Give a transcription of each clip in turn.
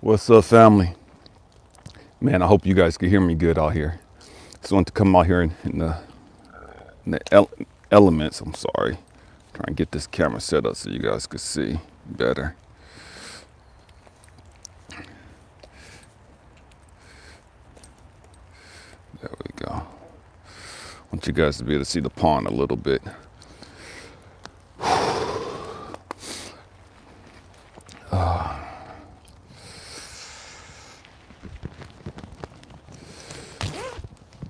What's up, family? Man, I hope you guys can hear me good out here. Just want to come out here in the elements. I'm sorry. Trying to get this camera set up so you guys can see better. There we go. I want you guys to be able to see the pond a little bit.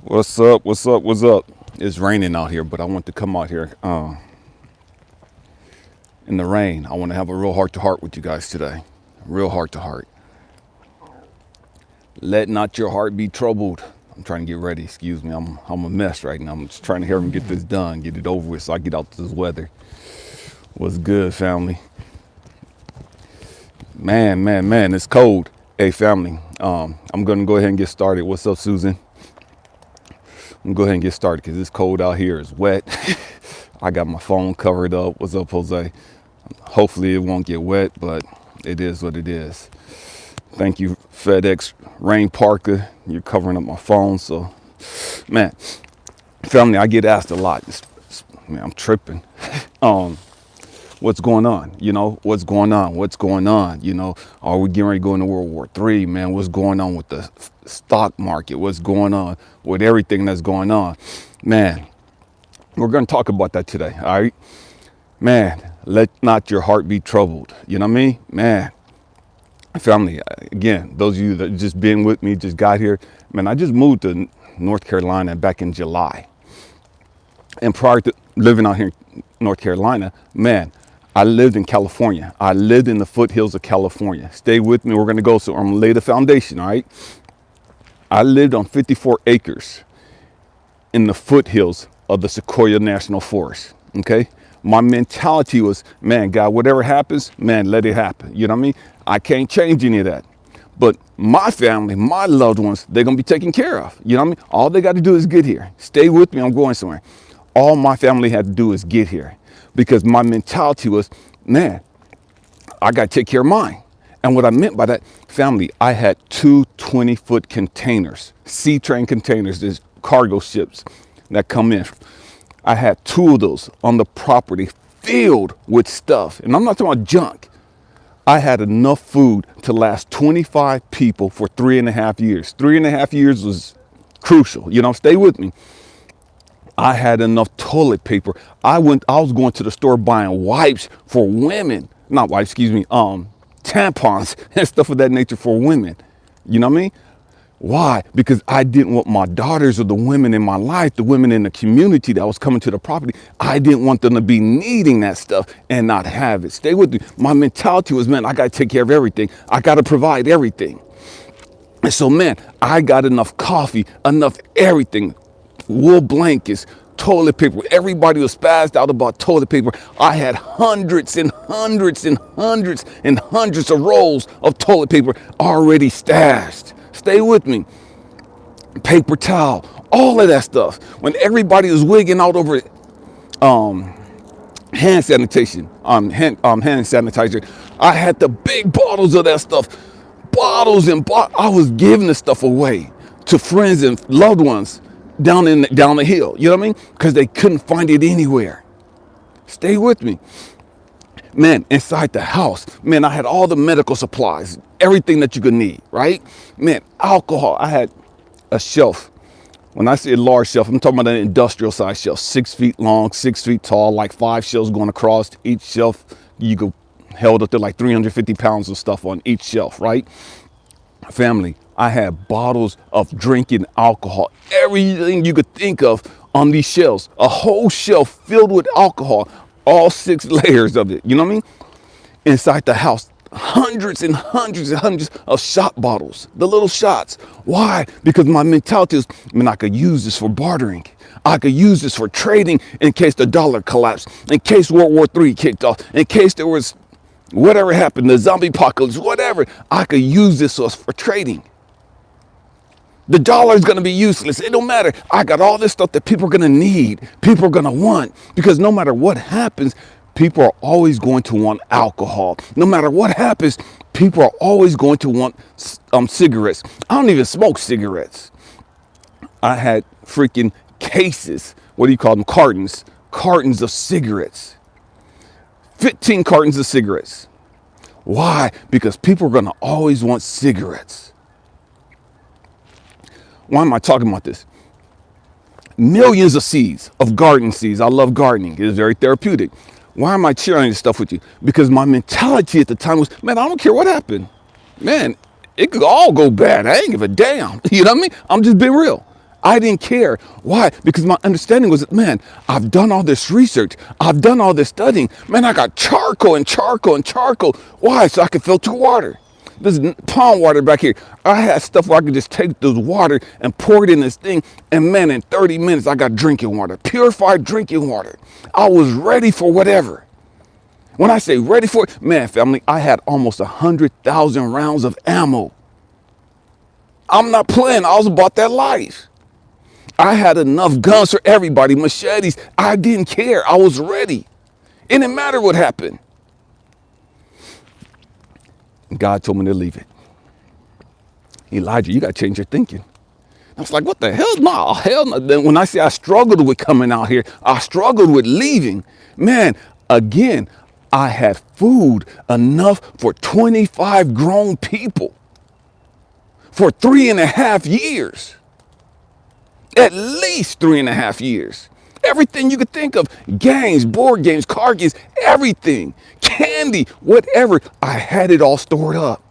What's up? What's up? What's up? It's raining out here, but I want to come out here in the rain. I want to have a real heart-to-heart with you guys today. Real heart-to-heart. Let not your heart be troubled. I'm trying to get ready. Excuse me. I'm a mess right now. I'm just trying to hear him get this done, get it over with, so I get out this weather. What's good, family? Man, it's cold. Hey, family. I'm gonna go ahead and get started. What's up, Susan? I'm gonna go ahead and get started because it's cold out here. It's wet. I got my phone covered up. What's up, Jose? Hopefully it won't get wet, but it is what it is. Thank you, FedEx Rain Parker. You're covering up my phone. So, man, family, I get asked a lot. Man, I'm tripping. What's going on? You know, what's going on? What's going on? You know, are we getting ready to go into World War III? Man, what's going on with the stock market? What's going on with everything that's going on? Man, we're going to talk about that today, all right? Man, let not your heart be troubled. You know what I mean? Man, family, again, those of you that just been with me, just got here. Man, I just moved to North Carolina back in July. And prior to living out here in North Carolina, man, I lived in California. I lived in the foothills of California. Stay with me. We're going to go. So I'm going to lay the foundation, all right? I lived on 54 acres in the foothills of the Sequoia National Forest, okay? My mentality was, man, God, whatever happens, man, let it happen. You know what I mean? I can't change any of that. But my family, my loved ones, they're going to be taken care of. You know what I mean? All they got to do is get here. Stay with me. I'm going somewhere. All my family had to do is get here. Because my mentality was, man, I got to take care of mine. And what I meant by that, family, I had two 20-foot containers, sea train containers, there's cargo ships that come in. I had two of those on the property filled with stuff. And I'm not talking about junk. I had enough food to last 25 people for 3.5 years. 3.5 years was crucial. You know, stay with me. I had enough toilet paper. I was going to the store buying wipes for women. Not wipes, excuse me, tampons and stuff of that nature for women. You know what I mean? Why? Because I didn't want my daughters or the women in my life, the women in the community that was coming to the property, I didn't want them to be needing that stuff and not have it. Stay with me. My mentality was, man, I got to take care of everything. I got to provide everything. And so, man, I got enough coffee, enough everything. Wool blankets, toilet paper. Everybody was spazzed out about toilet paper. I had hundreds and hundreds and hundreds and hundreds of rolls of toilet paper already stashed. Stay with me. Paper towel, all of that stuff. When everybody was wigging out over hand sanitation, hand sanitizer, I had the big bottles of that stuff. Bottles and bottles. I was giving this stuff away to friends and loved ones down the hill, you know what I mean? Because they couldn't find it anywhere. Stay with me. Man, inside the house, man, I had all the medical supplies, everything that you could need, right? Man, alcohol, I had a shelf. When I say a large shelf, I'm talking about an industrial size shelf, 6 feet long, 6 feet tall, like 5 shelves going across each shelf. You could held up to like 350 pounds of stuff on each shelf, right? Family, I had bottles of drinking alcohol, everything you could think of on these shelves, a whole shelf filled with alcohol, all 6 layers of it. You know what I mean? Inside the house, hundreds and hundreds and hundreds of shot bottles, the little shots. Why? Because my mentality is, man, I could use this for bartering. I could use this for trading in case the dollar collapsed, in case World War III kicked off, in case there was whatever happened, the zombie apocalypse, whatever. I could use this for trading. The dollar is going to be useless. It don't matter. I got all this stuff that people are going to need. People are going to want. Because no matter what happens, people are always going to want alcohol. No matter what happens, people are always going to want cigarettes. I don't even smoke cigarettes. I had freaking cases, what do you call them, cartons of cigarettes. 15 cartons of cigarettes. Why? Because people are going to always want cigarettes. Why am I talking about this? Millions of seeds, of garden seeds. I love gardening. It is very therapeutic. Why am I sharing this stuff with you? Because my mentality at the time was, man, I don't care what happened. Man, it could all go bad. I ain't give a damn. You know what I mean? I'm just being real. I didn't care. Why? Because my understanding was, man, I've done all this research. I've done all this studying. Man, I got charcoal and charcoal and charcoal. Why? So I could filter water. This pond water back here. I had stuff where I could just take this water and pour it in this thing. And man, in 30 minutes, I got drinking water, purified drinking water. I was ready for whatever. When I say ready for it, man, family, I had almost 100,000 rounds of ammo. I'm not playing. I was about that life. I had enough guns for everybody, machetes. I didn't care. I was ready. It didn't matter what happened. God told me to leave it. Elijah, you got to change your thinking. I was like, what the hell? No, hell no. Then when I say I struggled with coming out here, I struggled with leaving. Man, again, I had food enough for 25 grown people for 3.5 years. At least 3.5 years. Everything you could think of, games, board games, card games, everything, candy, whatever. I had it all stored up.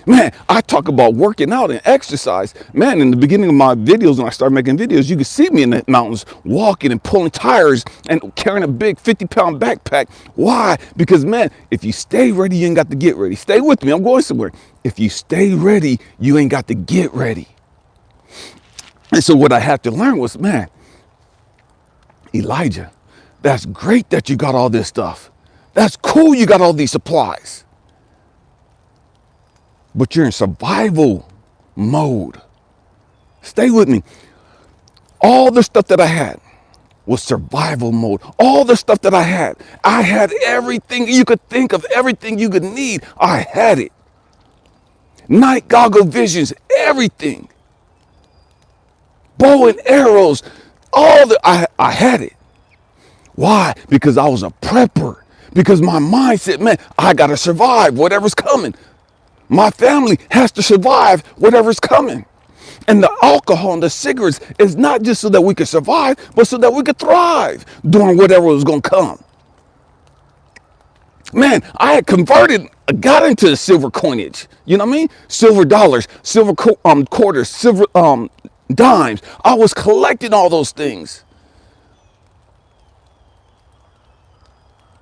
Man, I talk about working out and exercise. Man, in the beginning of my videos, when I started making videos, you could see me in the mountains walking and pulling tires and carrying a big 50-pound backpack. Why? Because, man, if you stay ready, you ain't got to get ready. Stay with me. I'm going somewhere. If you stay ready, you ain't got to get ready. And so what I had to learn was, man, Elijah, that's great that you got all this stuff. That's cool you got all these supplies. But you're in survival mode. Stay with me. All the stuff that I had was survival mode. All the stuff that I had everything you could think of, everything you could need. I had it. Night goggle visions, everything. Bow and arrows, I had it. Why? Because I was a prepper. Because my mindset, man, I got to survive whatever's coming. My family has to survive whatever's coming. And the alcohol and the cigarettes is not just so that we could survive, but so that we could thrive during whatever was going to come. Man, I had got into the silver coinage. You know what I mean? Silver dollars, silver quarters, silver dimes. I was collecting all those things.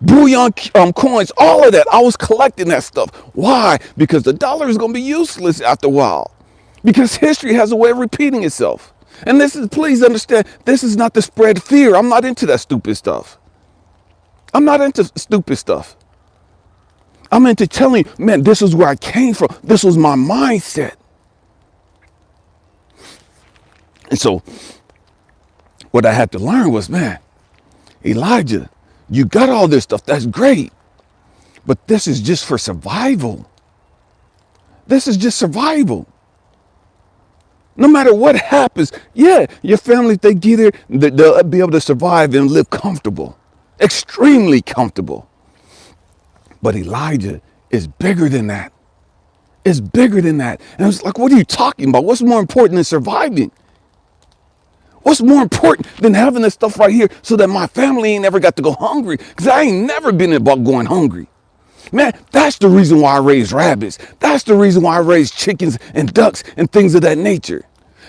Bullion coins, all of that. I was collecting that stuff. Why? Because the dollar is going to be useless after a while. Because history has a way of repeating itself. And please understand, this is not to spread fear. I'm not into that stupid stuff. I'm not into stupid stuff. I'm into telling you, man, this is where I came from. This was my mindset. And so what I had to learn was, man, Elijah, you got all this stuff. That's great. But this is just for survival. This is just survival. No matter what happens, yeah, your family, if they get here, they'll be able to survive and live comfortable. Extremely comfortable. But Elijah is bigger than that. It's bigger than that. And it's like, what are you talking about? What's more important than surviving? What's more important than having this stuff right here so that my family ain't never got to go hungry? Because I ain't never been about going hungry. Man, that's the reason why I raise rabbits. That's the reason why I raise chickens and ducks and things of that nature.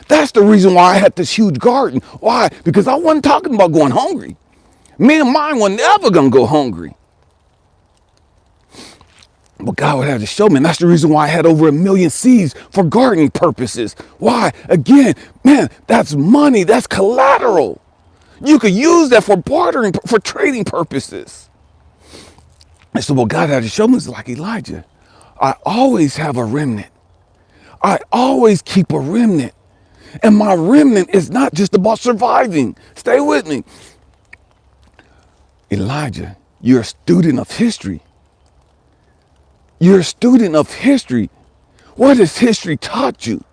That's the reason why I had this huge garden. Why? Because I wasn't talking about going hungry. Me and mine were never going to go hungry. But God would have to show me. And that's the reason why I had over 1 million seeds for gardening purposes. Why? Again, man, that's money. That's collateral. You could use that for bartering, for trading purposes. And so what God had to show me is like, Elijah, I always have a remnant. I always keep a remnant. And my remnant is not just about surviving. Stay with me. Elijah, you're a student of history. You're a student of history. What has history taught you?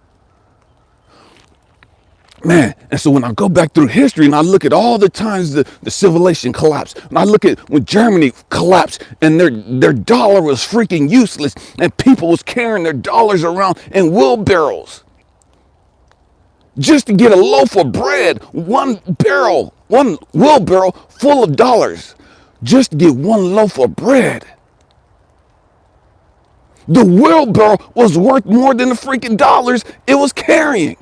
Man, and so when I go back through history and I look at all the times the civilization collapsed, and I look at when Germany collapsed and their dollar was freaking useless and people was carrying their dollars around in wheelbarrows just to get a loaf of bread, one wheelbarrow full of dollars, just to get one loaf of bread. The wheelbarrow was worth more than the freaking dollars it was carrying.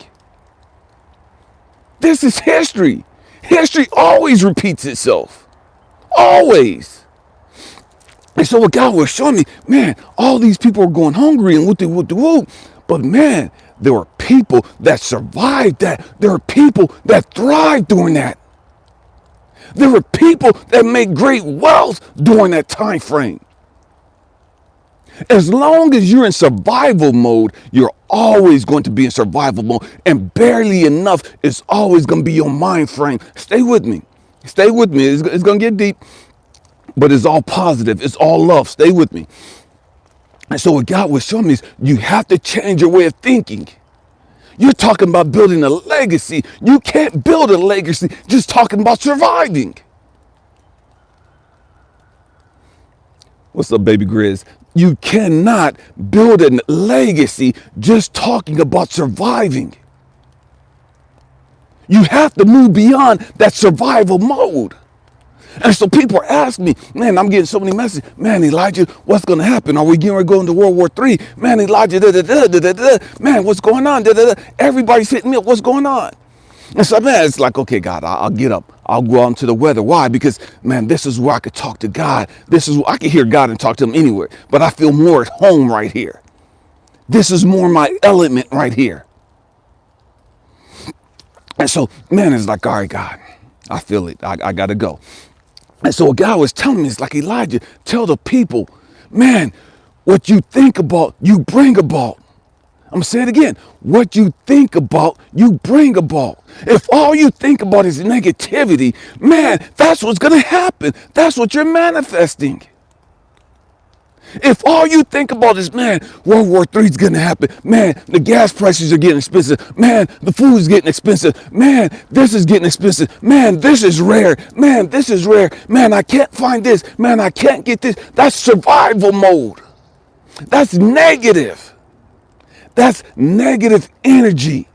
This is history. History always repeats itself. Always. And so what God was showing me, man, all these people are going hungry and whoop-de-whoop-de-whoop. But man, there were people that survived that. There were people that thrived during that. There were people that made great wealth during that time frame. As long as you're in survival mode, you're always going to be in survival mode. And barely enough is always going to be your mind frame. Stay with me. Stay with me. It's going to get deep, but it's all positive. It's all love. Stay with me. And so what God was showing me is you have to change your way of thinking. You're talking about building a legacy. You can't build a legacy just talking about surviving. What's up, baby Grizz? You cannot build a legacy just talking about surviving. You have to move beyond that survival mode. And so people are asking me, man, I'm getting so many messages. Man, Elijah, what's going to happen? Are we getting ready to go into World War III? Man, Elijah, man, what's going on? Everybody's hitting me up. What's going on? And so, man, it's like, okay, God, I'll get up. I'll go out into the weather. Why? Because, man, this is where I could talk to God. This is where I can hear God and talk to him anywhere. But I feel more at home right here. This is more my element right here. And so, man, it's like, all right, God, I feel it. I got to go. And so what God was telling me is like, Elijah, tell the people, man, what you think about, you bring about. I'm going to say it again. What you think about, you bring about. If all you think about is negativity, man, that's what's going to happen. That's what you're manifesting. If all you think about is, man, World War III is going to happen. Man, the gas prices are getting expensive. Man, the food is getting expensive. Man, this is getting expensive. Man, this is rare. Man, this is rare. Man, I can't find this. Man, I can't get this. That's survival mode. That's negative. That's negative energy.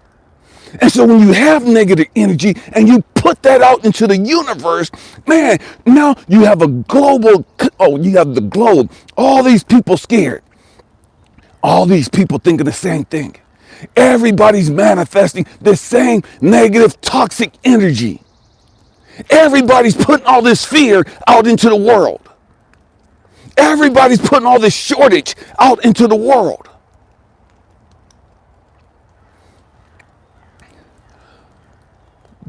And so when you have negative energy and you put that out into the universe, man, now you have a global, you have the globe. All these people scared. All these people thinking the same thing. Everybody's manifesting the same negative, toxic energy. Everybody's putting all this fear out into the world. Everybody's putting all this shortage out into the world.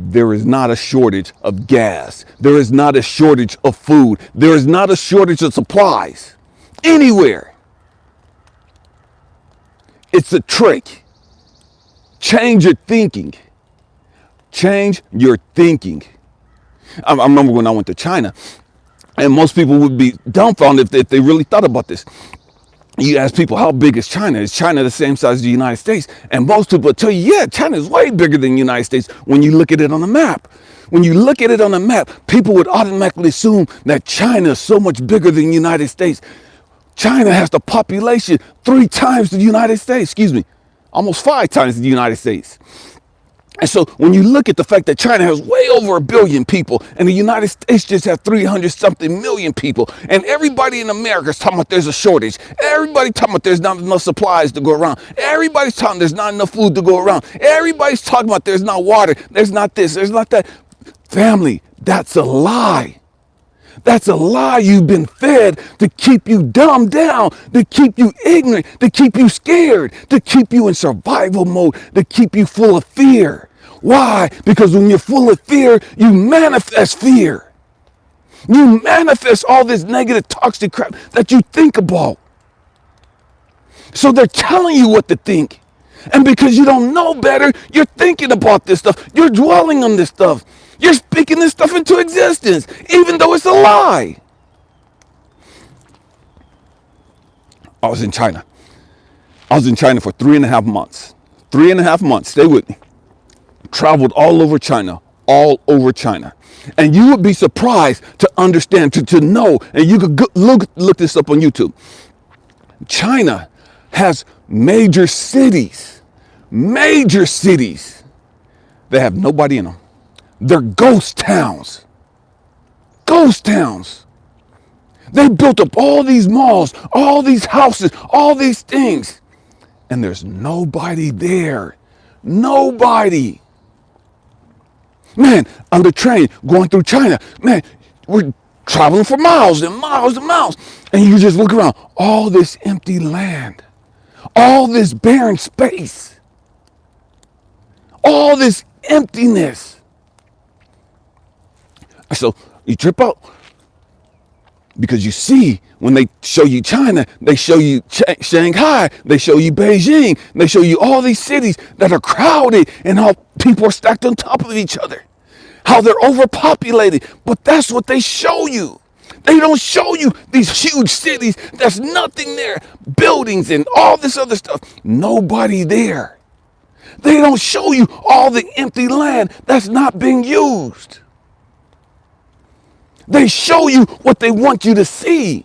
There is not a shortage of gas. There is not a shortage of food. There is not a shortage of supplies anywhere. It's a trick. Change your thinking. Change your thinking. I remember when I went to China, and most people would be dumbfounded if they really thought about this. You ask people, how big is China? Is China the same size as the United States? And most people will tell you, yeah, China is way bigger than the United States when you look at it on the map. When you look at it on the map, people would automatically assume that China is so much bigger than the United States. China has the population 3 times the United States, almost 5 times the United States. And so when you look at the fact that China has way over 1 billion people and the United States just have 300-something million people, and everybody in America is talking about there's a shortage. Everybody talking about there's not enough supplies to go around. Everybody's talking there's not enough food to go around. Everybody's talking about there's not water. There's not this. There's not that. Family, that's a lie. That's a lie you've been fed to keep you dumbed down, to keep you ignorant, to keep you scared, to keep you in survival mode, to keep you full of fear. Why? Because when you're full of fear, you manifest fear. You manifest all this negative, toxic crap that you think about. So they're telling you what to think. And because you don't know better, you're thinking about this stuff. You're dwelling on this stuff. You're speaking this stuff into existence, even though it's a lie. I was in China. I was in China for 3.5 months. 3.5 months. Stay with me. Traveled all over China. All over China. And you would be surprised to understand, to know, and you could look this up on YouTube. China has major cities that have nobody in them. They're ghost towns. Ghost towns. They built up all these malls, all these houses, all these things, and there's nobody there. Nobody. Man, on the train going through China, man, we're traveling for miles and miles and miles, and you just look around, all this empty land, all this barren space, all this emptiness. So you trip out because you see, when they show you China, they show you Shanghai, they show you Beijing, they show you all these cities that are crowded and how people are stacked on top of each other, how they're overpopulated. But that's what they show you. They don't show you these huge cities. There's nothing there. Buildings and all this other stuff. Nobody there. They don't show you all the empty land that's not being used. They show you what they want you to see.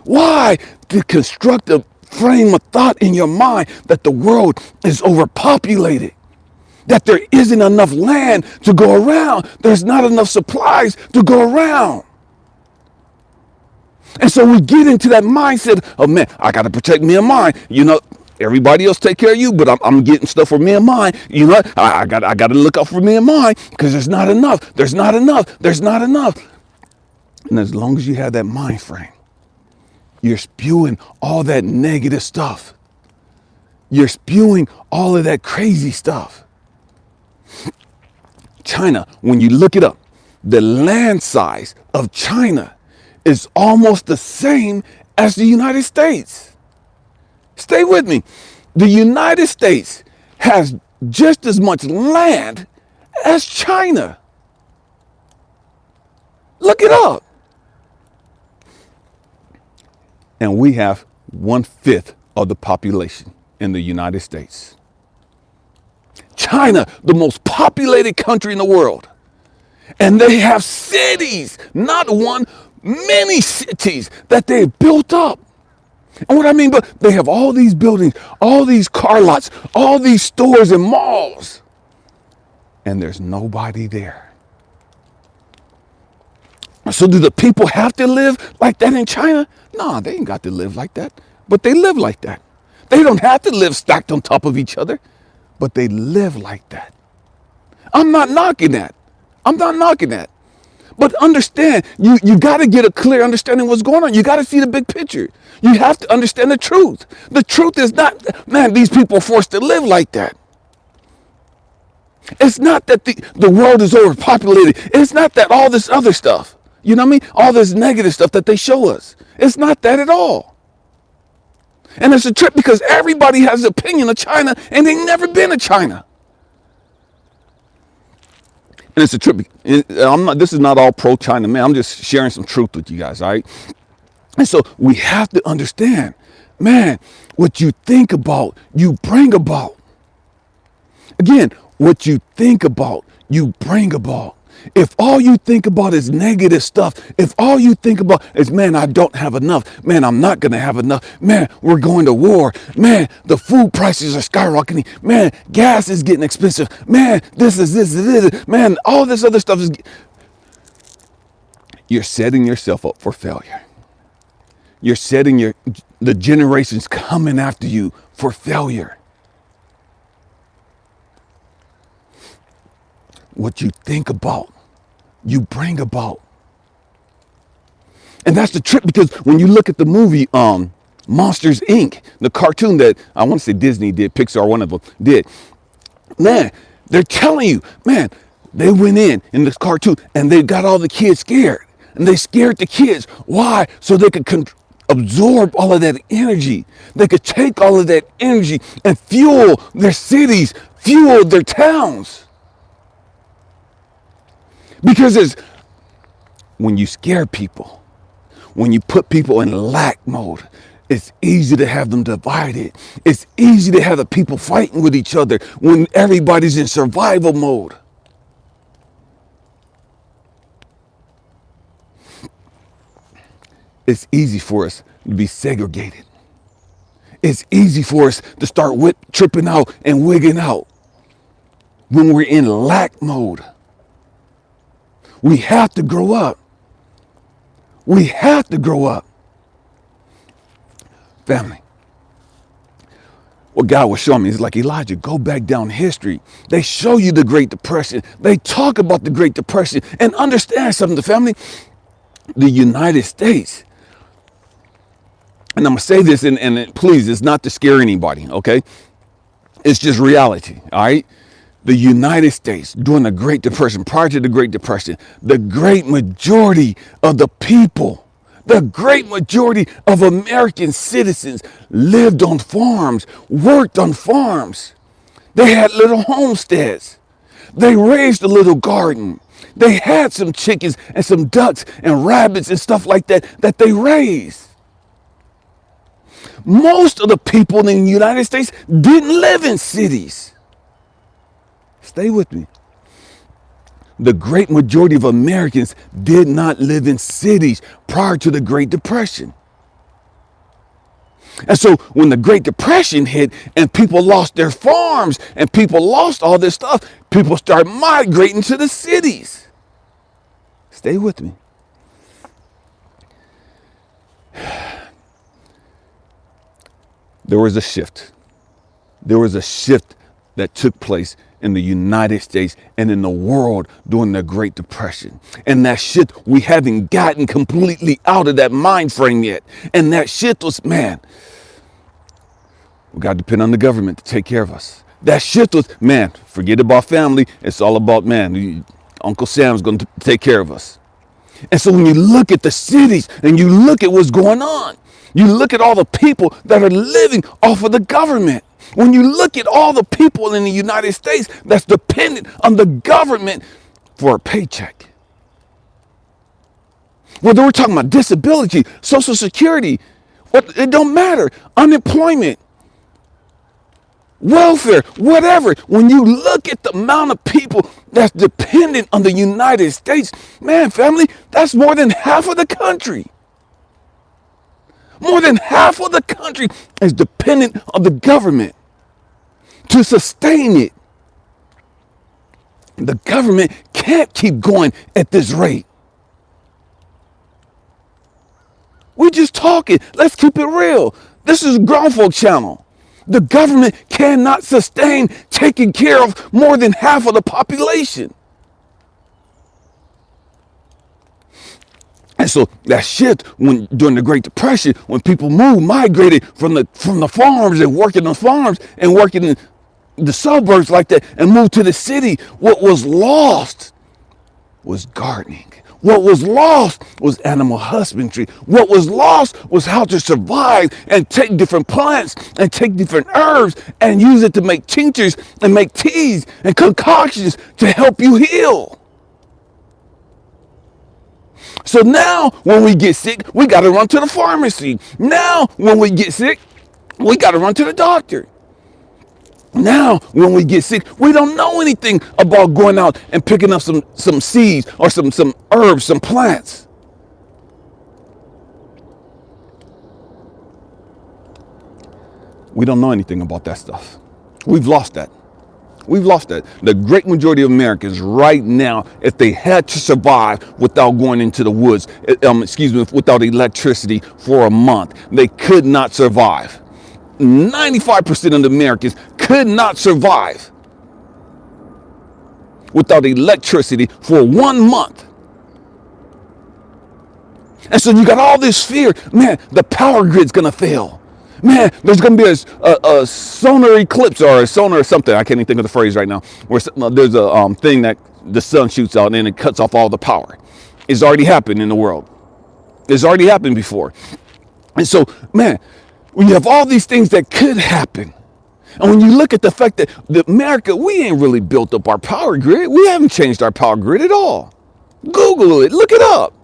Why? To construct a frame of thought in your mind that the world is overpopulated, that there isn't enough land to go around. There's not enough supplies to go around. And so we get into that mindset of, man, I got to protect me and mine. You know, everybody else take care of you, but I'm getting stuff for me and mine. You know, I got to look out for me and mine because there's not enough. There's not enough. There's not enough. And as long as you have that mind frame, you're spewing all that negative stuff. You're spewing all of that crazy stuff. China, when you look it up, the land size of China is almost the same as the United States. Stay with me. The United States has just as much land as China. Look it up. And we have 1/5 of the population in the United States. China, the most populated country in the world. And they have cities, not one, many cities that they've built up. And what I mean, but they have all these buildings, all these car lots, all these stores and malls. And there's nobody there. So do the people have to live like that in China? No, they ain't got to live like that. But they live like that. They don't have to live stacked on top of each other. But they live like that. I'm not knocking that. But understand, you got to get a clear understanding of what's going on. You got to see the big picture. You have to understand the truth. The truth is not, man, these people are forced to live like that. It's not that the world is overpopulated. It's not that all this other stuff, you know what I mean? All this negative stuff that they show us. It's not that at all. And it's a trip because everybody has an opinion of China and they've never been to China. And it's a trip. This is not all pro-China, man. I'm just sharing some truth with you guys, all right? And so we have to understand, man, what you think about, you bring about. Again, what you think about, you bring about. If all you think about is negative stuff, if all you think about is, man, I don't have enough, man, I'm not going to have enough, man, we're going to war, man, the food prices are skyrocketing, man, gas is getting expensive, man, this, man, all this other stuff is, you're setting yourself up for failure. You're setting the generations coming after you for failure. What you think about, you bring about. And that's the trick, because when you look at the movie Monsters, Inc., the cartoon that I want to say Disney did, Pixar, one of them did, man, they're telling you, man, they went in this cartoon and they got all the kids scared. And they scared the kids. Why? So they could absorb all of that energy. They could take all of that energy and fuel their cities, fuel their towns. Because when you scare people, When you put people in lack mode, it's easy to have them divided. It's easy to have the people fighting with each other when everybody's in survival mode. It's easy for us to be segregated. It's easy for us to start tripping out and wigging out when we're in lack mode. We have to grow up. We have to grow up. Family. What God was showing me is like, Elijah, go back down history. They show you the Great Depression. They talk about the Great Depression. And understand something, the family. The United States. And I'm going to say this, and please, it's not to scare anybody, okay? It's just reality, all right? The United States, during the Great Depression, prior to the Great Depression, the great majority of the people, the great majority of American citizens lived on farms, worked on farms. They had little homesteads. They raised a little garden. They had some chickens and some ducks and rabbits and stuff like that they raised. Most of the people in the United States didn't live in cities. Stay with me. The great majority of Americans did not live in cities prior to the Great Depression. And so when the Great Depression hit and people lost their farms and people lost all this stuff, people started migrating to the cities. Stay with me. There was a shift. There was a shift that took place in the United States and in the world during the Great Depression. And that shift, we haven't gotten completely out of that mind frame yet. And that shift was, man, we got to depend on the government to take care of us. That shift was, man, forget about family. It's all about, man, Uncle Sam's going to take care of us. And so when you look at the cities and you look at what's going on, you look at all the people that are living off of the government. When you look at all the people in the United States that's dependent on the government for a paycheck. Whether we're talking about disability, Social Security, it don't matter. Unemployment, welfare, whatever. When you look at the amount of people that's dependent on the United States, man, family, that's more than half of the country. More than half of the country is dependent on the government to sustain it. The government can't keep going at this rate. We're just talking. Let's keep it real. This is Grown Folk Channel. The government cannot sustain taking care of more than half of the population. And so that shift during the Great Depression, when people migrated from the farms and working on farms and working in the suburbs like that and moved to the city, what was lost was gardening. What was lost was animal husbandry. What was lost was how to survive and take different plants and take different herbs and use it to make tinctures and make teas and concoctions to help you heal. So now when we get sick, we got to run to the pharmacy. Now when we get sick, we got to run to the doctor. Now when we get sick, we don't know anything about going out and picking up some seeds or some herbs, some plants. We don't know anything about that stuff. We've lost that. We've lost that. The great majority of Americans right now, if they had to survive without going into the woods, without electricity for a month, they could not survive. 95% of the Americans could not survive without electricity for 1 month. And so you got all this fear, man, the power grid's gonna fail. Man, there's going to be a solar eclipse or a solar something. I can't even think of the phrase right now. Where there's a thing that the sun shoots out and then it cuts off all the power. It's already happened in the world. It's already happened before. And so, man, when you have all these things that could happen, and when you look at the fact that America, we ain't really built up our power grid. We haven't changed our power grid at all. Google it. Look it up.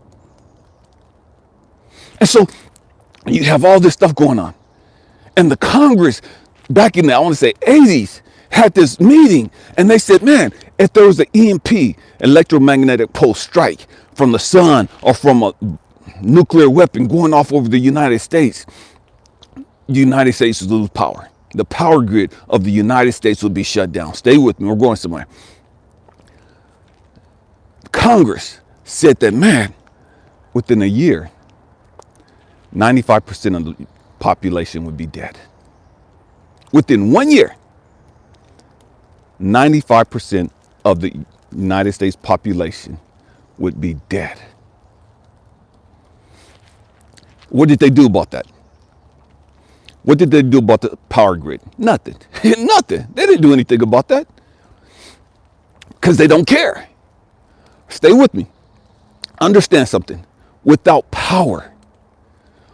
And so you have all this stuff going on. And the Congress, back in the, I want to say 80s, had this meeting, and they said, man, if there was an EMP, electromagnetic pulse strike, from the sun or from a nuclear weapon going off over the United States would lose power. The power grid of the United States would be shut down. Stay with me, we're going somewhere. Congress said that, man, within a year, 95% of the population would be dead. Within 1 year, 95% of the United States population would be dead. What did they do about that? What did they do about the power grid? Nothing. Nothing. They didn't do anything about that because they don't care. Stay with me. Understand something. Without power,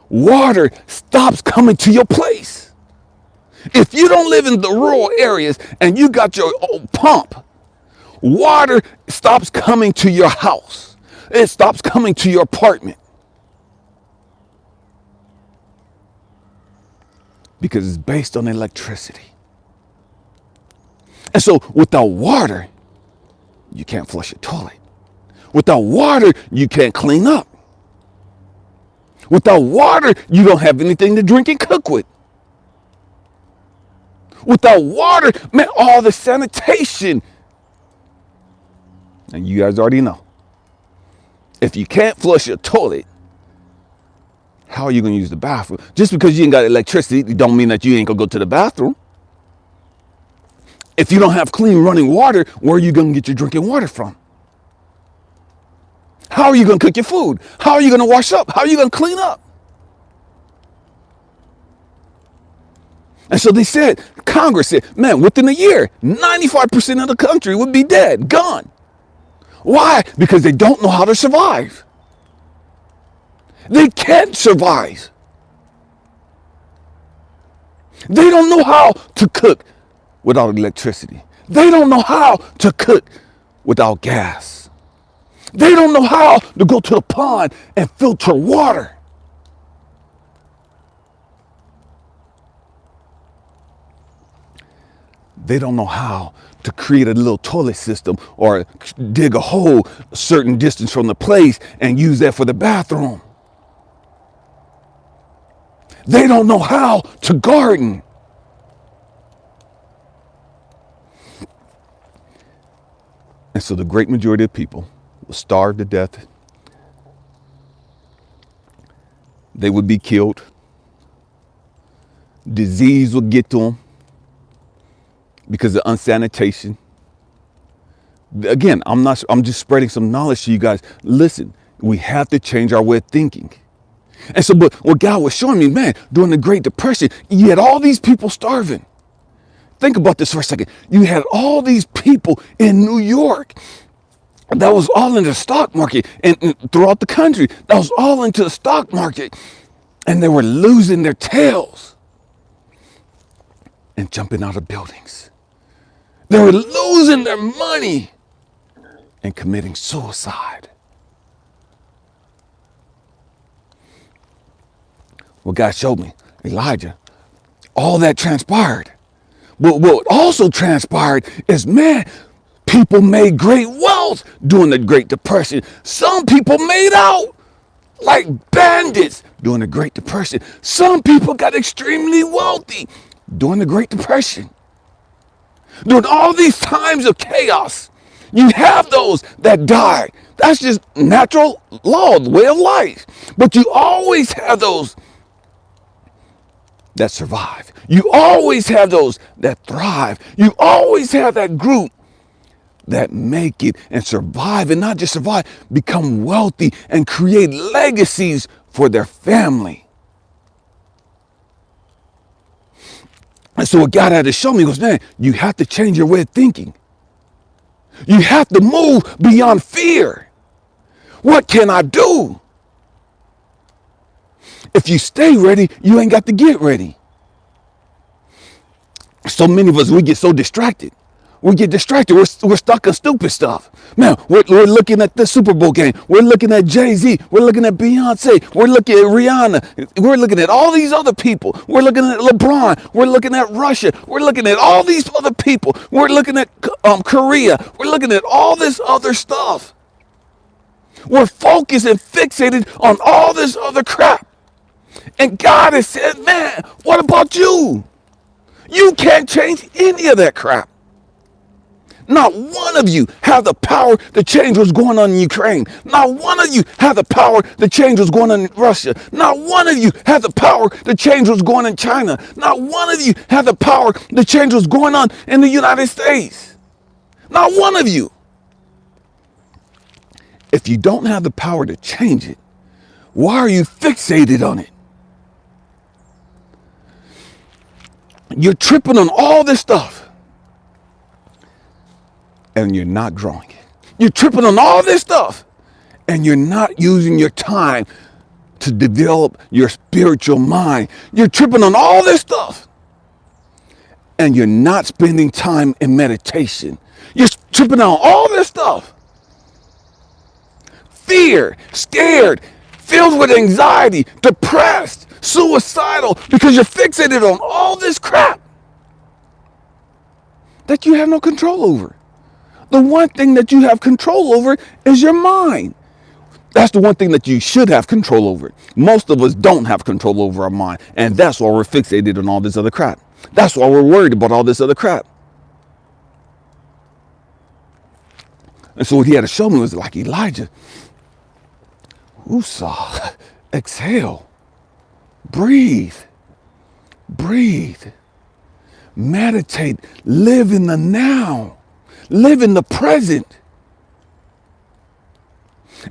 water stops coming to your place. If you don't live in the rural areas and you got your old pump, water stops coming to your house. It stops coming to your apartment. Because it's based on electricity. And so without water, you can't flush a toilet. Without water, you can't clean up. Without water, you don't have anything to drink and cook with. Without water, man, all the sanitation. And you guys already know. If you can't flush your toilet, how are you going to use the bathroom? Just because you ain't got electricity, don't mean that you ain't going to go to the bathroom. If you don't have clean running water, where are you going to get your drinking water from? How are you going to cook your food? How are you going to wash up? How are you going to clean up? And so they said, Congress said, man, within a year, 95% of the country would be dead, gone. Why? Because they don't know how to survive. They can't survive. They don't know how to cook without electricity. They don't know how to cook without gas. They don't know how to go to the pond and filter water. They don't know how to create a little toilet system or dig a hole a certain distance from the place and use that for the bathroom. They don't know how to garden. And so the great majority of people will starve to death. They would be killed. Disease would get to them because of unsanitation. Again, I'm just spreading some knowledge to you guys. Listen, we have to change our way of thinking. And so, but what God was showing me, man, during the Great Depression, you had all these people starving. Think about this for a second. You had all these people in New York that was all in the stock market and throughout the country that was all into the stock market, and they were losing their tails and jumping out of buildings. They were losing their money and committing suicide. What God showed me, Elijah, all that transpired. But what also transpired is, man, people made great wealth during the Great Depression. Some people made out like bandits during the Great Depression. Some people got extremely wealthy during the Great Depression. During all these times of chaos, you have those that die. That's just natural law, the way of life. But you always have those that survive. You always have those that thrive. You always have that group that make it and survive, and not just survive, become wealthy and create legacies for their family. And so what God had to show me was, man, you have to change your way of thinking. You have to move beyond fear. What can I do? If you stay ready, you ain't got to get ready. So many of us, we get so distracted. We get distracted. We're stuck on stupid stuff. Man, we're looking at the Super Bowl game. We're looking at Jay-Z. We're looking at Beyonce. We're looking at Rihanna. We're looking at all these other people. We're looking at LeBron. We're looking at Russia. We're looking at all these other people. We're looking at Korea. We're looking at all this other stuff. We're focused and fixated on all this other crap. And God has said, man, what about you? You can't change any of that crap. Not one of you have the power to change what's going on in Ukraine. Not one of you have the power to change what's going on in Russia. Not one of you have the power to change what's going on in China. Not one of you have the power to change what's going on in the United States. Not one of you. If you don't have the power to change it, why are you fixated on it? You're tripping on all this stuff. And you're not growing it. You're tripping on all this stuff and you're not using your time to develop your spiritual mind. You're tripping on all this stuff and you're not spending time in meditation. You're tripping on all this stuff. Fear, scared, filled with anxiety, depressed, suicidal, because you're fixated on all this crap that you have no control over. The one thing that you have control over is your mind. That's the one thing that you should have control over. Most of us don't have control over our mind. And that's why we're fixated on all this other crap. That's why we're worried about all this other crap. And so what he had to show me was like, Elijah, woosah, exhale, breathe, meditate, live in the now. Live in the present.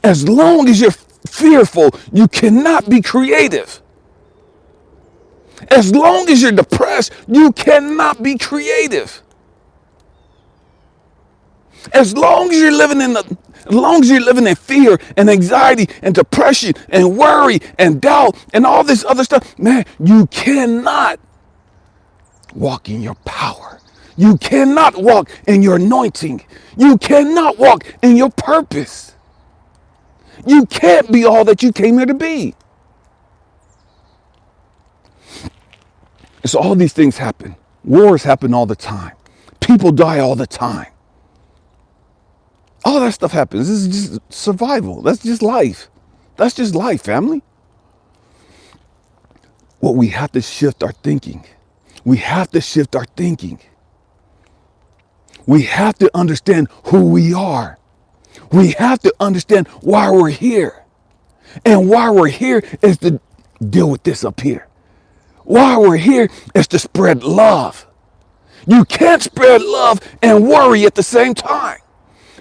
As long as you're fearful, you cannot be creative. As long as you're depressed, you cannot be creative. As long as you're living in fear and anxiety and depression and worry and doubt and all this other stuff, man, you cannot walk in your power. You cannot walk in your anointing. You cannot walk in your purpose. You can't be all that you came here to be. And so all these things happen. Wars happen all the time. People die all the time. All that stuff happens. This is just survival. That's just life. That's just life, family. Well, we have to shift our thinking. We have to shift our thinking. We have to understand who we are. We have to understand why we're here. And why we're here is to deal with this up here. Why we're here is to spread love. You can't spread love and worry at the same time.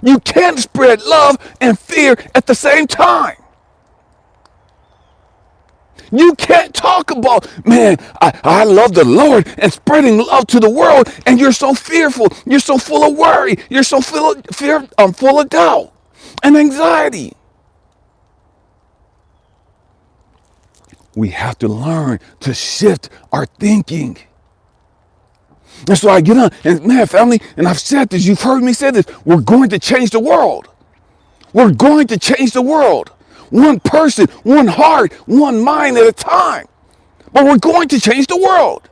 You can't spread love and fear at the same time. You can't talk about, man, I love the Lord and spreading love to the world, and you're so fearful. You're so full of worry. You're so full of fear. Full of doubt and anxiety. We have to learn to shift our thinking. And so I get on, and man, family, and I've said this, you've heard me say this, we're going to change the world. We're going to change the world. One person, one heart, one mind at a time. But we're going to change the world.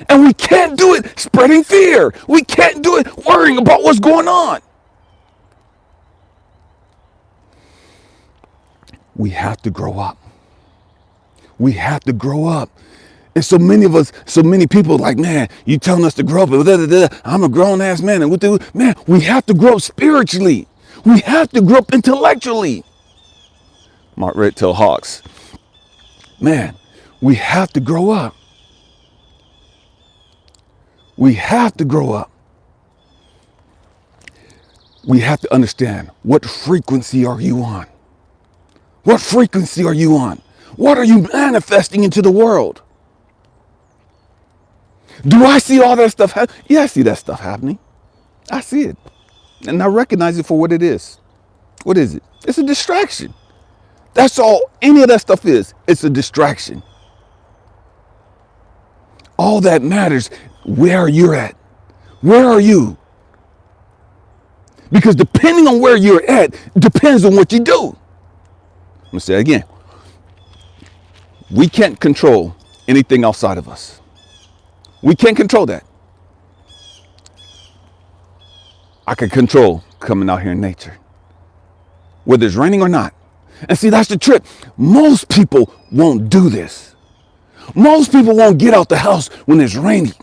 And we can't do it spreading fear. We can't do it worrying about what's going on. We have to grow up. We have to grow up. And so many of us, so many people like, man, you telling us to grow up. I'm a grown ass man. And what do? Man, we have to grow up spiritually. We have to grow up intellectually. My red-tailed hawks. Man, we have to grow up. We have to grow up. We have to understand, what frequency are you on? What frequency are you on? What are you manifesting into the world? Do I see all that stuff happen? Yeah, I see that stuff happening. I see it. And I recognize it for what it is. What is it? It's a distraction. That's all any of that stuff is. It's a distraction. All that matters, where you're at. Where are you? Because depending on where you're at, depends on what you do. I'm going to say it again. We can't control anything outside of us. We can't control that. I can control coming out here in nature, whether it's raining or not. And see, that's the trick. Most people won't do this. Most people won't get out the house when it's raining.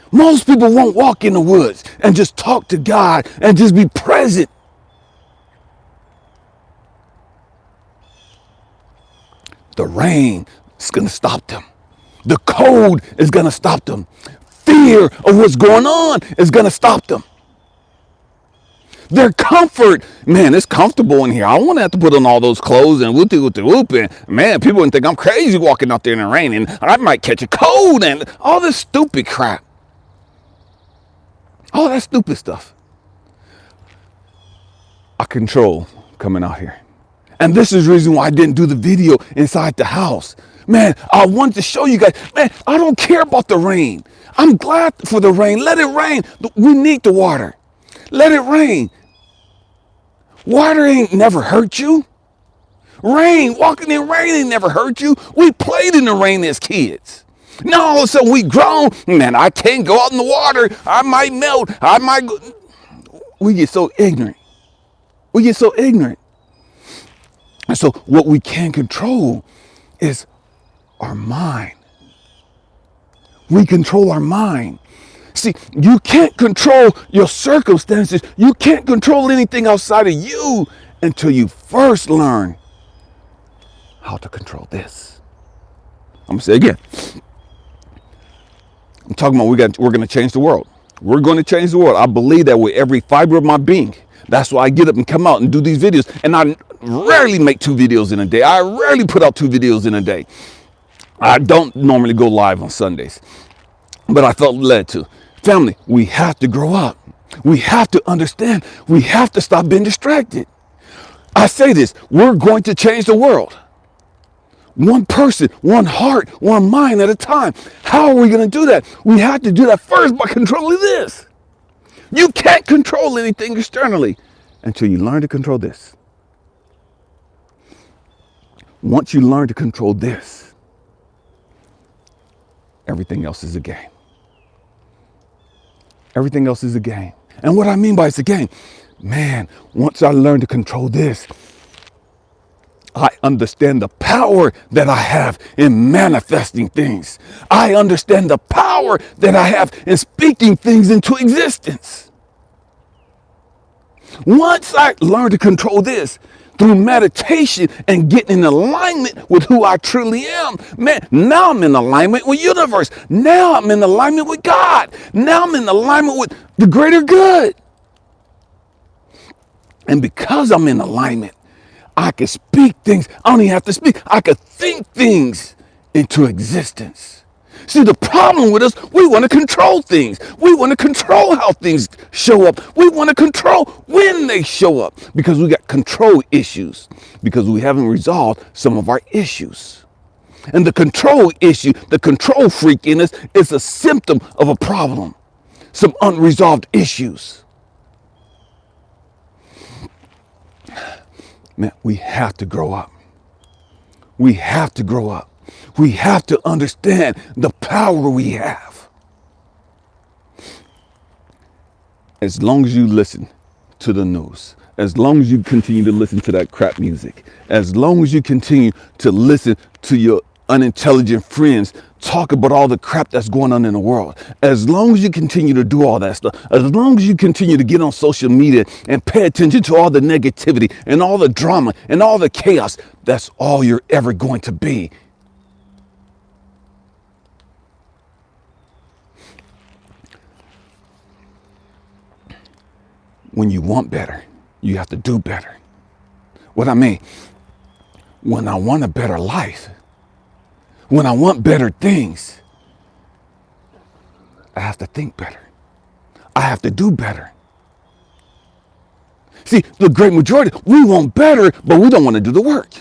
Most people won't walk in the woods and just talk to God and just be present. The rain is going to stop them. The cold is going to stop them. Fear of what's going on is going to stop them. Their comfort, man, it's comfortable in here. I don't want to have to put on all those clothes and whoop. And man, people would think I'm crazy walking out there in the rain and I might catch a cold and all this stupid crap. All that stupid stuff. I control coming out here. And this is the reason why I didn't do the video inside the house. Man, I wanted to show you guys, man, I don't care about the rain. I'm glad for the rain. Let it rain. We need the water. Let it rain. Water ain't never hurt you. Rain, walking in rain ain't never hurt you. We played in the rain as kids. Now all of a sudden we grown, man, I can't go out in the water. I might melt. I might go. We get so ignorant. We get so ignorant. And so what we can control is our mind. We control our mind. See, you can't control your circumstances. You can't control anything outside of you until you first learn how to control this. I'm going to say it again. I'm talking about we're going to change the world. We're going to change the world. I believe that with every fiber of my being. That's why I get up and come out and do these videos. And I rarely make 2 videos in a day. I rarely put out 2 videos in a day. I don't normally go live on Sundays, but I felt led to. Family, we have to grow up. We have to understand. We have to stop being distracted. I say this, we're going to change the world. One person, one heart, one mind at a time. How are we going to do that? We have to do that first by controlling this. You can't control anything externally until you learn to control this. Once you learn to control this, everything else is a game. Everything else is a game. And what I mean by it's a game, man, once I learn to control this, I understand the power that I have in manifesting things. I understand the power that I have in speaking things into existence. Once I learn to control this through meditation and getting in alignment with who I truly am, man, now I'm in alignment with universe. Now I'm in alignment with God. Now I'm in alignment with the greater good. And because I'm in alignment, I can speak things. I don't even have to speak. I can think things into existence. See, the problem with us, we want to control things. We want to control how things show up. We want to control when they show up because we got control issues, because we haven't resolved some of our issues. And the control issue, the control freak in us is a symptom of a problem, some unresolved issues. Man, we have to grow up. We have to grow up. We have to understand the power we have. As long as you listen to the news, as long as you continue to listen to that crap music, as long as you continue to listen to your unintelligent friends talk about all the crap that's going on in the world, as long as you continue to do all that stuff, as long as you continue to get on social media and pay attention to all the negativity and all the drama and all the chaos, that's all you're ever going to be. When you want better, you have to do better. What I mean, when I want a better life, when I want better things, I have to think better. I have to do better. See, the great majority, we want better, but we don't want to do the work.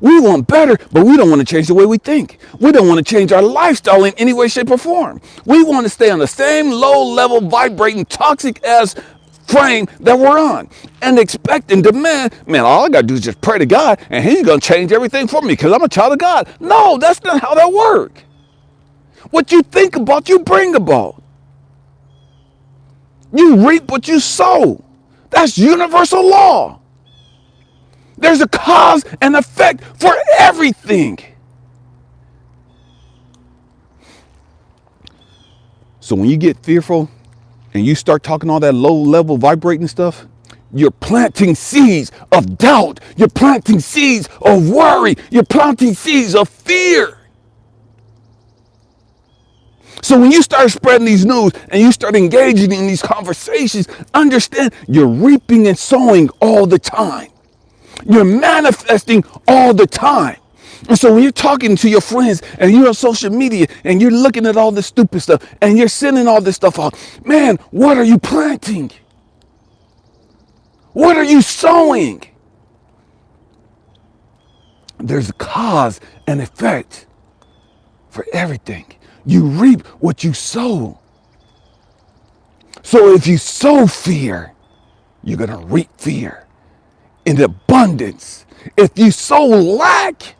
We want better, but we don't want to change the way we think. We don't want to change our lifestyle in any way, shape, or form. We want to stay on the same low-level, vibrating, toxic-ass frame that we're on and expect and demand, man, all I got to do is just pray to God and he's going to change everything for me because I'm a child of God. No, that's not how that works. What you think about, you bring about. You reap what you sow. That's universal law. There's a cause and effect for everything. So when you get fearful and you start talking all that low level vibrating stuff, you're planting seeds of doubt. You're planting seeds of worry. You're planting seeds of fear. So when you start spreading these news and you start engaging in these conversations, understand you're reaping and sowing all the time. You're manifesting all the time. And so when you're talking to your friends and you're on social media and you're looking at all this stupid stuff and you're sending all this stuff out, man, what are you planting? What are you sowing? There's a cause and effect for everything. You reap what you sow. So if you sow fear, you're going to reap fear in abundance. If you sow lack,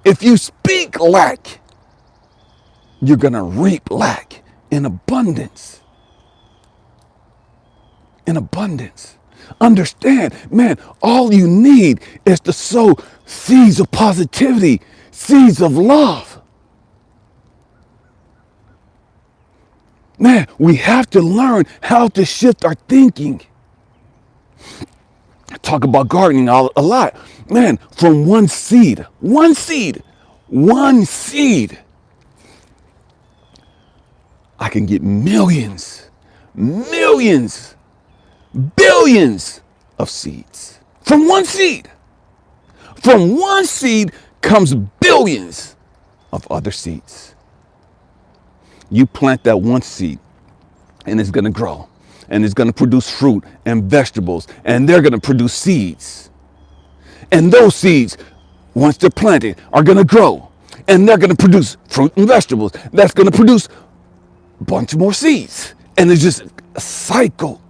if you speak lack, you're going to reap lack in abundance. In abundance. Understand, man, all you need is to sow seeds of positivity, seeds of love. Man, we have to learn how to shift our thinking. I talk about gardening a lot. Man, from one seed, I can get millions, billions of seeds. From one seed. From one seed comes billions of other seeds. You plant that one seed and it's going to grow and it's going to produce fruit and vegetables and they're going to produce seeds. And those seeds, once they're planted, are going to grow and they're going to produce fruit and vegetables. That's going to produce a bunch more seeds. And it's just a cycle.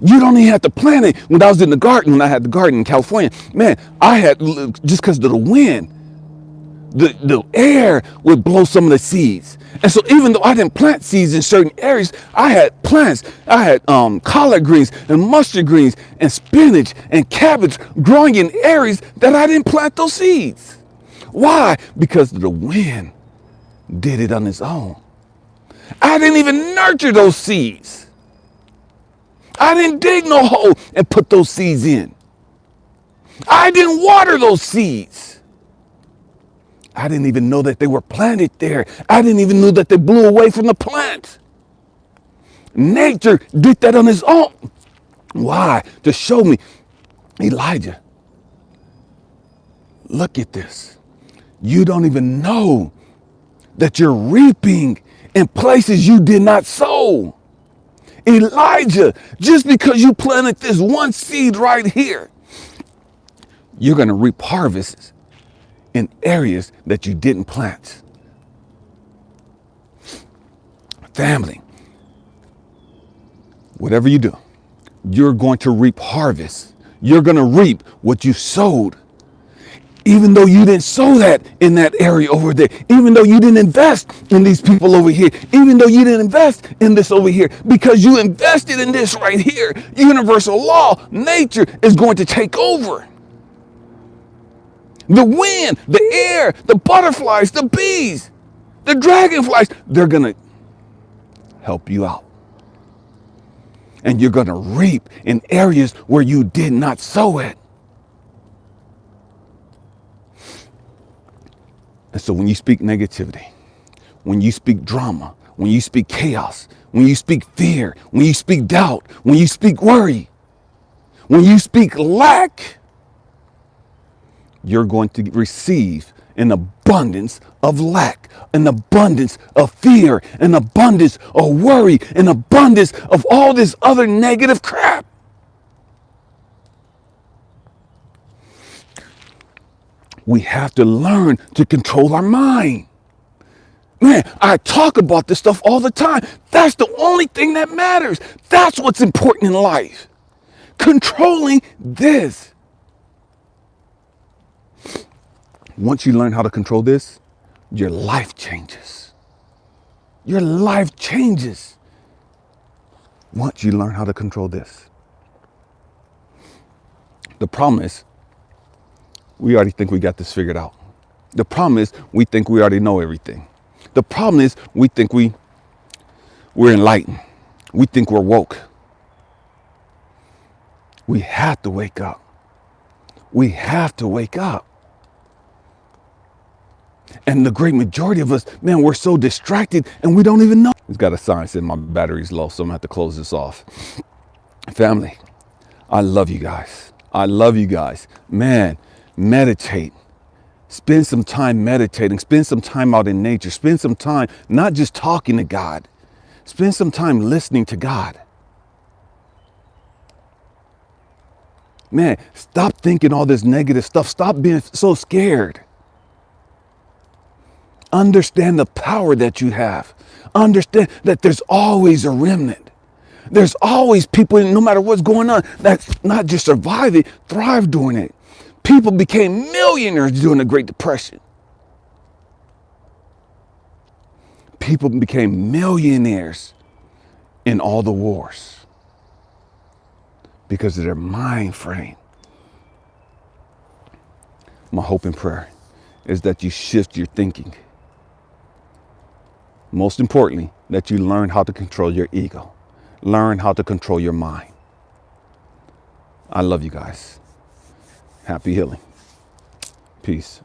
You don't even have to plant it. When I was in the garden, when I had the garden in California, man, I had, just because of the wind, the air would blow some of the seeds. And so even though I didn't plant seeds in certain areas, I had plants. I had collard greens and mustard greens and spinach and cabbage growing in areas that I didn't plant those seeds. Why? Because the wind did it on its own. I didn't even nurture those seeds. I didn't dig no hole and put those seeds in. I didn't water those seeds. I didn't even know that they were planted there. I didn't even know that they blew away from the plant. Nature did that on its own. Why? To show me, Elijah, look at this. You don't even know that you're reaping in places you did not sow. Elijah, just because you planted this one seed right here, you're going to reap harvests in areas that you didn't plant. Family, whatever you do, you're going to reap harvest. You're going to reap what you sowed. Even though you didn't sow that in that area over there, even though you didn't invest in these people over here, even though you didn't invest in this over here, because you invested in this right here, universal law, nature is going to take over. The wind, the air, the butterflies, the bees, the dragonflies, they're going to help you out. And you're going to reap in areas where you did not sow it. And so when you speak negativity, when you speak drama, when you speak chaos, when you speak fear, when you speak doubt, when you speak worry, when you speak lack, you're going to receive an abundance of lack, an abundance of fear, an abundance of worry, an abundance of all this other negative crap. we have to learn to control our mind. Man, I talk about this stuff all the time. That's the only thing that matters. That's what's important in life. Controlling this. Once you learn how to control this, your life changes. Your life changes. Once you learn how to control this. The problem is, we already think we got this figured out. The problem is, we think we already know everything. The problem is, we think we're enlightened. We think we're woke. We have to wake up. We have to wake up. And the great majority of us, man, we're so distracted and we don't even know. It's got a sign saying my battery's low, so I'm gonna have to close this off. Family, I love you guys. I love you guys. Man, meditate. Spend some time meditating. Spend some time out in nature. Spend some time not just talking to God. Spend some time listening to God. Man, stop thinking all this negative stuff. Stop being so scared. Understand the power that you have. Understand that there's always a remnant. There's always people, no matter what's going on, that's not just surviving, thrive during it. People became millionaires during the Great Depression. People became millionaires in all the wars because of their mind frame. My hope and prayer is that you shift your thinking. Most importantly, that you learn how to control your ego. Learn how to control your mind. I love you guys. Happy healing. Peace.